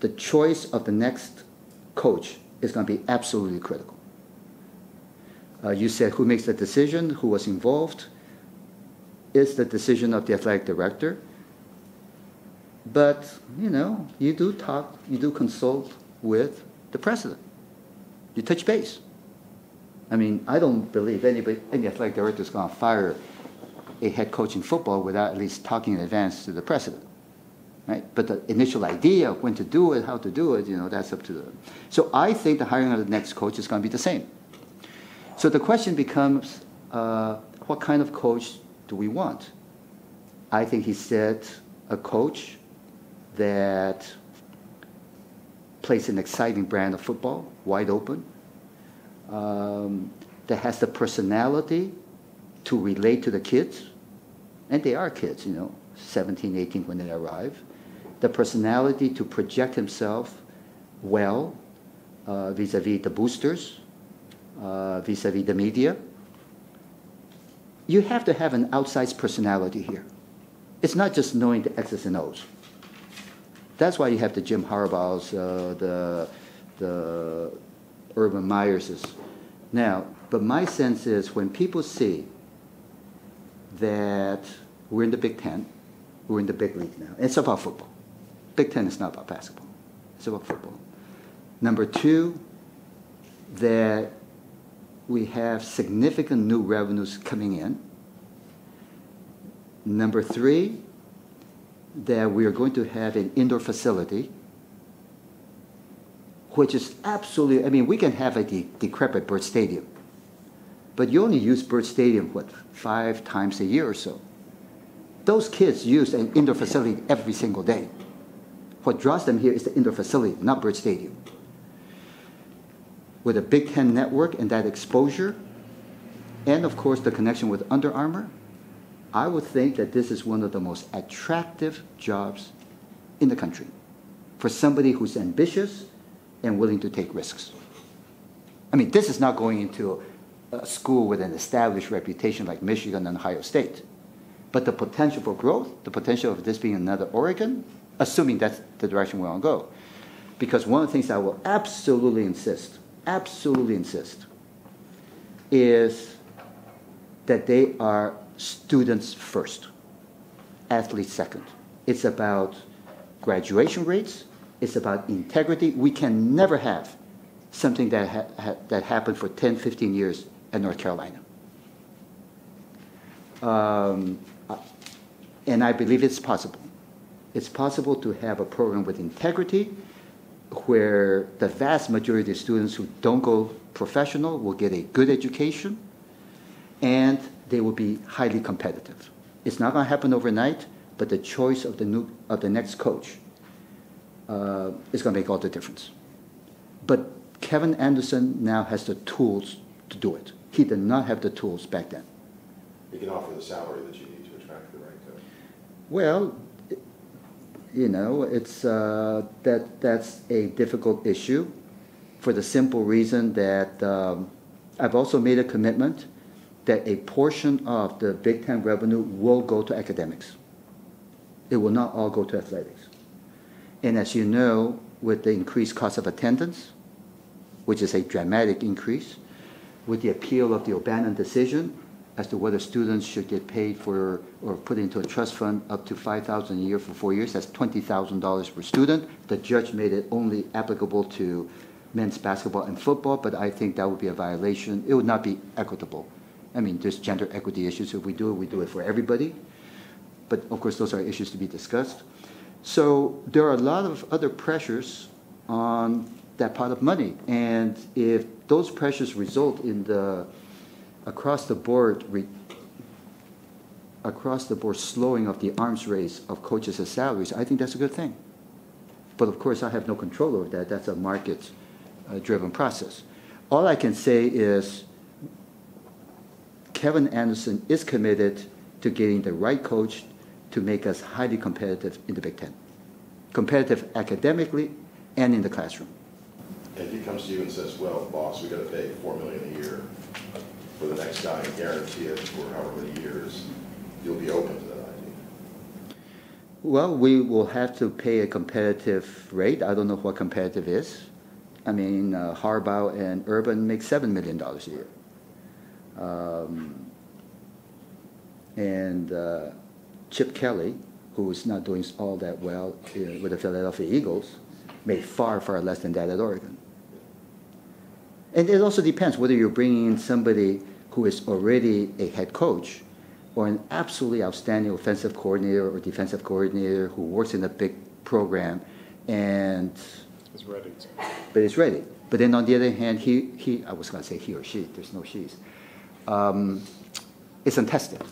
the choice of the next coach is going to be absolutely critical. You said who makes the decision, who was involved. Is the decision of the athletic director. But, you know, you do talk, you do consult with the president. You touch base. I mean, I don't believe any athletic director is going to fire a head coach in football without at least talking in advance to the president. Right? But the initial idea of when to do it, how to do it, you know, that's up to them. So I think the hiring of the next coach is going to be the same. So the question becomes, what kind of coach do we want? I think he said a coach that plays an exciting brand of football, wide open, that has the personality to relate to the kids, and they are kids, you know, 17, 18 when they arrive, the personality to project himself well vis-a-vis the boosters, vis-a-vis the media. You have to have an outsized personality here. It's not just knowing the X's and O's. That's why you have the Jim Harbaughs, the Urban Meyerses. Now, but my sense is when people see that we're in the Big Ten, we're in the big league now. It's about football. Big Ten is not about basketball. It's about football. Number two, that we have significant new revenues coming in. Number three, that we are going to have an indoor facility, which is absolutely, I mean, we can have a decrepit Bird Stadium, but you only use Bird Stadium, what, 5 times a year or so. Those kids use an indoor facility every single day. What draws them here is the indoor facility, not Bird Stadium. With a Big Ten network and that exposure, and of course the connection with Under Armour, I would think that this is one of the most attractive jobs in the country for somebody who's ambitious and willing to take risks. I mean, this is not going into a school with an established reputation like Michigan and Ohio State. But the potential for growth, the potential of this being another Oregon, assuming that's the direction we want to go. Because one of the things I will absolutely insist, is that they are students first, athletes second. It's about graduation rates. It's about integrity. We can never have something that that happened for 10, 15 years at North Carolina. And I believe it's possible. It's possible to have a program with integrity where the vast majority of students who don't go professional will get a good education and they will be highly competitive. It's not going to happen overnight, but the choice of the next coach is going to make all the difference. But Kevin Anderson now has the tools to do it. He did not have the tools back then. You can offer the salary that you need to attract the right coach. Well, you know, it's that's a difficult issue for the simple reason that I've also made a commitment that a portion of the Big Ten revenue will go to academics. It will not all go to athletics. And as you know, with the increased cost of attendance, which is a dramatic increase, with the appeal of the O'Bannon decision as to whether students should get paid for or put into a trust fund up to $5,000 a year for 4 years, that's $20,000 per student. The judge made it only applicable to men's basketball and football, but I think that would be a violation. It would not be equitable. I mean, there's gender equity issues. If we do it for everybody. But of course, those are issues to be discussed. So there are a lot of other pressures on that pot of money. And if those pressures result in the across the board slowing of the arms race of coaches' salaries, I think that's a good thing. But of course, I have no control over that. That's a market-driven process. All I can say is Kevin Anderson is committed to getting the right coach to make us highly competitive in the Big Ten. Competitive academically and in the classroom. And if he comes to you and says, well, boss, we got to pay $4 million a year for the next guy and guarantee it for however many years, you'll be open to that idea? Well, we will have to pay a competitive rate. I don't know what competitive is. I mean, Harbaugh and Urban make $7 million a year. And Chip Kelly, who is not doing all that well with the Philadelphia Eagles, made far, far less than that at Oregon. And it also depends whether you're bringing in somebody who is already a head coach or an absolutely outstanding offensive coordinator or defensive coordinator who works in a big program and is ready. But it's ready. But then on the other hand, I was going to say he or she, there's no she's, it's untested.